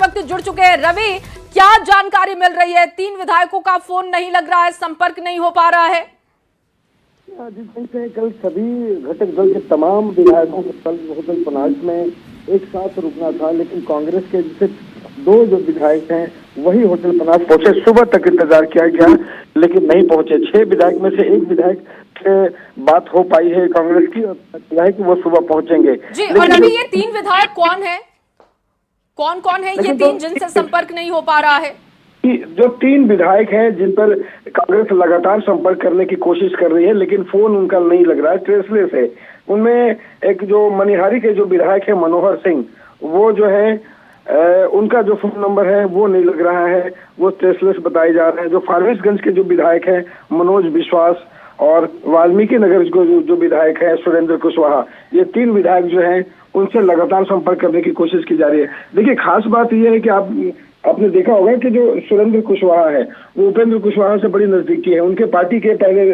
वक्त जुड़ चुके हैं। रवि, क्या जानकारी मिल रही है? 3 विधायकों का फोन नहीं लग रहा है, संपर्क नहीं हो पा रहा है। जिस कल सभी घटक दल के तमाम विधायकों को कल होटल पनाज में एक साथ रुकना था, लेकिन कांग्रेस के सिर्फ 2 जो विधायक हैं वही होटल पनाज पहुंचे। सुबह तक इंतजार किया गया लेकिन नहीं पहुंचे। 6 विधायक में से 1 विधायक से बात हो पाई है कांग्रेस की, और कि वो सुबह पहुंचेंगे जी। और अभी ये 3 विधायक कौन है, कौन कौन है ये 3 जिनसे संपर्क नहीं हो पा रहा है? जो 3 विधायक हैं जिन पर कांग्रेस लगातार संपर्क करने की कोशिश कर रही है, लेकिन फोन उनका नहीं लग रहा है, ट्रेसलेस है। उनमें एक जो मनिहारी के जो विधायक है मनोहर सिंह, वो जो है उनका जो फोन नंबर है वो नहीं लग रहा है, वो ट्रेसलेस बताए जा रहे हैं। जो फारबिसगंज के जो विधायक हैं मनोज विश्वास और वाल्मीकि नगर जो विधायक है सुरेंद्र कुशवाहा, ये 3 विधायक जो हैं उनसे लगातार संपर्क करने की कोशिश की जा रही है। देखिए, खास बात यह है कि आपने देखा होगा कि जो सुरेंद्र कुशवाहा है वो उपेंद्र कुशवाहा से बड़ी नजदीकी है, उनके पार्टी के पहले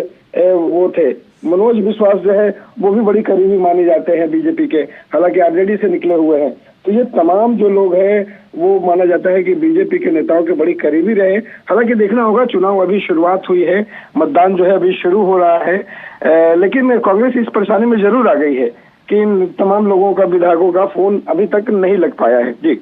वो थे। मनोज विश्वास जो है वो भी बड़ी करीबी माने जाते हैं बीजेपी के, हालांकि आरजेडी से निकले हुए हैं। तो ये तमाम जो लोग हैं वो माना जाता है कि बीजेपी के नेताओं के बड़ी करीबी रहे। हालांकि देखना होगा, चुनाव अभी शुरुआत हुई है, मतदान जो है अभी शुरू हो रहा है, लेकिन कांग्रेस इस परेशानी में जरूर आ गई है कि इन तमाम लोगों का, विधायकों का फोन अभी तक नहीं लग पाया है। जी।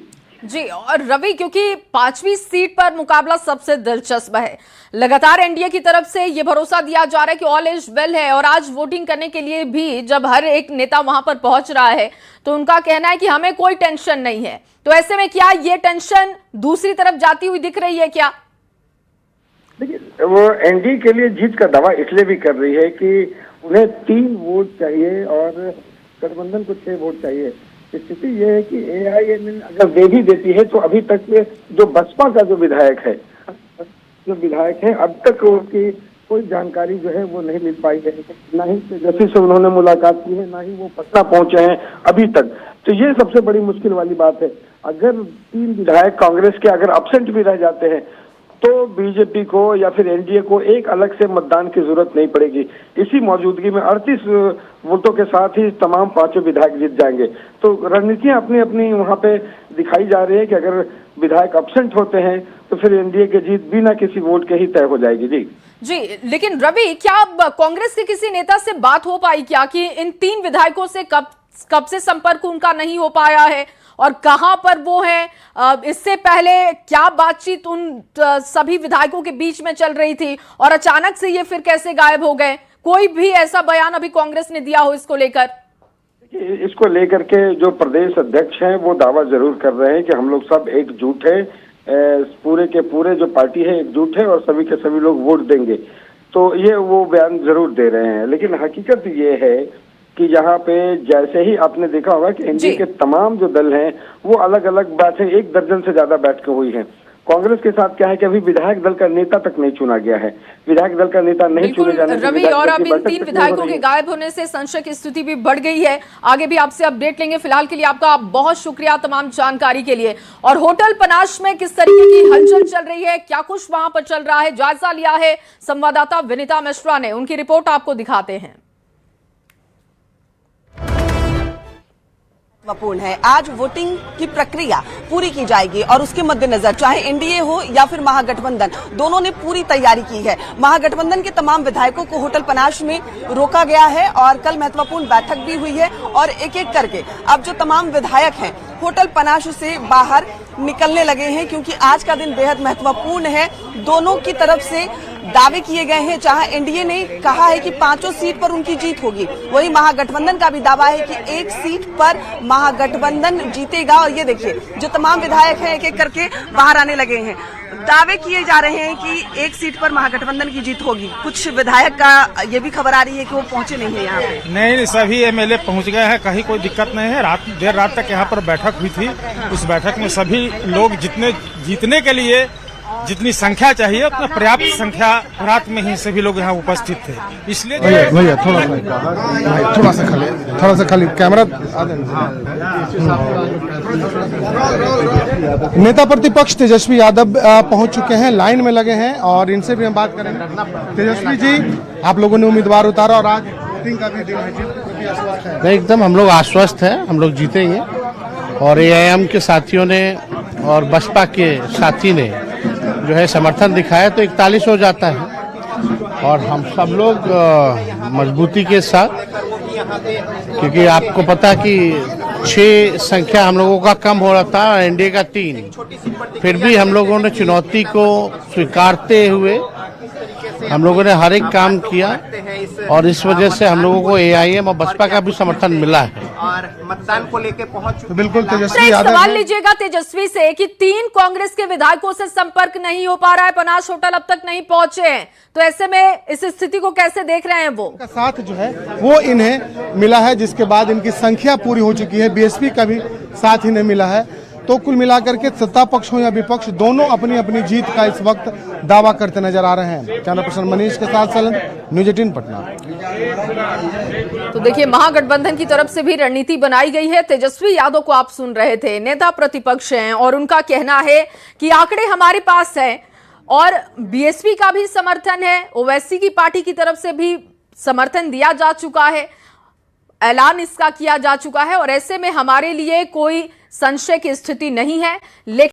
और रवि, क्योंकि 5वीं सीट पर मुकाबला सबसे दिलचस्प है, लगातार एनडीए की तरफ से यह भरोसा दिया जा रहा है कि ऑल इज वेल है, और आज वोटिंग करने के लिए भी जब हर एक नेता वहां पर पहुंच रहा है तो उनका कहना है कि हमें कोई टेंशन नहीं है। तो ऐसे में क्या ये टेंशन दूसरी तरफ जाती हुई दिख रही है क्या? देखिए, वो एनडीए के लिए जीत का दावा इसलिए भी कर रही है कि उन्हें 3 वोट चाहिए और गठबंधन को 6 वोट चाहिए। स्थिति यह है कि एआईएमएल अगर दे भी देती है तो अभी तक जो बसपा का जो विधायक है अब तक उनकी कोई जानकारी जो है वो नहीं मिल पाई है, ना ही तेजस्वी से उन्होंने मुलाकात की है, ना ही वो पटना पहुंचे हैं अभी तक। तो ये सबसे बड़ी मुश्किल वाली बात है। अगर 3 विधायक कांग्रेस के अगर एब्सेंट भी रह जाते हैं तो बीजेपी को या फिर एनडीए को एक अलग से मतदान की जरूरत नहीं पड़ेगी। इसी मौजूदगी में 38 वोटों के साथ ही तमाम 5 विधायक जीत जाएंगे। तो रणनीतियां अपनी अपनी वहां पे दिखाई जा रही है कि अगर विधायक एब्सेंट होते हैं तो फिर एनडीए की जीत बिना किसी वोट के ही तय हो जाएगी। जी। लेकिन रवि, क्या कांग्रेस के किसी नेता से बात हो पाई क्या कि इन 3 विधायकों से कब से संपर्क उनका नहीं हो पाया है और कहां पर वो हैं? इससे पहले क्या बातचीत उन सभी विधायकों के बीच में चल रही थी और अचानक से ये फिर कैसे गायब हो गए? कोई भी ऐसा बयान अभी कांग्रेस ने दिया हो इसको लेकर? इसको लेकर के जो प्रदेश अध्यक्ष हैं वो दावा जरूर कर रहे हैं कि हम लोग सब एकजुट है, पूरे के पूरे जो पार्टी है एकजुट है और सभी के सभी लोग वोट देंगे। तो ये वो बयान जरूर दे रहे हैं, लेकिन हकीकत ये है कि यहाँ पे जैसे ही आपने देखा होगा कि एनडीए के तमाम जो दल हैं वो अलग अलग बैठे, 1 दर्जन से ज्यादा बैठकें हुई हैं। कांग्रेस के साथ क्या है कि अभी विधायक दल का नेता तक नहीं चुना गया है, विधायक दल का नेता नहीं चुने जाने से रवि, और अब इन 3 विधायकों के गायब होने से संशय की स्थिति भी बढ़ गई है। आगे भी आपसे अपडेट लेंगे। फिलहाल के लिए आपका बहुत शुक्रिया तमाम जानकारी के लिए। और होटल पनाश में किस तरीके की हलचल चल रही है, क्या कुछ वहां पर चल रहा है, जायजा लिया है संवाददाता विनीता मिश्रा ने, उनकी रिपोर्ट आपको दिखाते हैं। महत्वपूर्ण है। आज वोटिंग की प्रक्रिया पूरी की जाएगी और उसके मद्देनजर चाहे एनडीए हो या फिर महागठबंधन, दोनों ने पूरी तैयारी की है। महागठबंधन के तमाम विधायकों को होटल पनाश में रोका गया है और कल महत्वपूर्ण बैठक भी हुई है और एक एक करके अब जो तमाम विधायक हैं होटल पनाश से बाहर निकलने लगे हैं, क्योंकि आज का दिन बेहद महत्वपूर्ण है। दोनों की तरफ से दावे किए गए हैं। जहां एनडीए ने कहा है कि 5 सीट पर उनकी जीत होगी, वही महागठबंधन का भी दावा है कि 1 सीट पर महागठबंधन जीतेगा। और ये देखिए, जो तमाम विधायक हैं एक एक करके बाहर आने लगे हैं। दावे किए जा रहे हैं कि 1 सीट पर महागठबंधन की जीत होगी। कुछ विधायक का ये भी खबर आ रही है कि वो पहुंचे नहीं है यहाँ पे। नहीं, सभी एमएलए पहुंच गए हैं, कहीं कोई दिक्कत नहीं है। देर रात तक यहाँ पर बैठक हुई थी। उस बैठक में सभी लोग जितने जीतने के लिए जितनी संख्या चाहिए उतना पर्याप्त संख्या रात में ही सभी लोग यहाँ उपस्थित थे। इसलिए भैया थोड़ा सा खाली कैमरा। नेता प्रतिपक्ष तेजस्वी यादव पहुंच चुके हैं, लाइन में लगे हैं और इनसे भी हम बात करेंगे। तेजस्वी जी, आप लोगों ने उम्मीदवार उतारा और आज वोटिंग का भी दिन है। एकदम हम लोग आश्वस्त हैं, हम लोग जीतेंगे। और एआईएम के साथियों ने और बसपा के साथी ने जो है समर्थन दिखाया तो 41 हो जाता है और हम सब लोग मजबूती के साथ, क्योंकि आपको पता कि 6 संख्या हम लोगों का कम हो रहा था और एनडीए का 3, फिर भी हम लोगों ने चुनौती को स्वीकारते हुए हम लोगों ने हर एक काम किया और इस वजह से हम लोगों को एआईएम और बसपा का भी समर्थन मिला है और मतदान को लेकर पहुंच तो बिल्कुल तो तेजस्वी एक यादव सवाल लीजिएगा तेजस्वी से कि 3 कांग्रेस के विधायकों से संपर्क नहीं हो पा रहा है, पनास होटल अब तक नहीं पहुंचे हैं, तो ऐसे में इस स्थिति को कैसे देख रहे हैं वो? का साथ जो है वो इन्हें मिला है, जिसके बाद इनकी संख्या पूरी हो चुकी है। बीएसपी का भी साथ इन्हें मिला है। तो कुल मिलाकर के सत्ता पक्ष हो या विपक्ष, दोनों अपनी अपनी जीत का इस वक्त दावा करते नजर आ रहे हैं। कैमरा पर्सन मनीष के साथ सैलेंद्र, न्यूज़ 18 पटना। तो देखिए, महागठबंधन की तरफ से भी रणनीति बनाई गई है। तेजस्वी यादव को आप सुन रहे थे, नेता प्रतिपक्ष हैं और उनका कहना है कि आंकड़े हमारे पास है और बीएसपी का भी समर्थन है, ओवैसी की पार्टी की तरफ से भी समर्थन दिया जा चुका है, ऐलान इसका किया जा चुका है और ऐसे में हमारे लिए कोई संशय की स्थिति नहीं है। लेकिन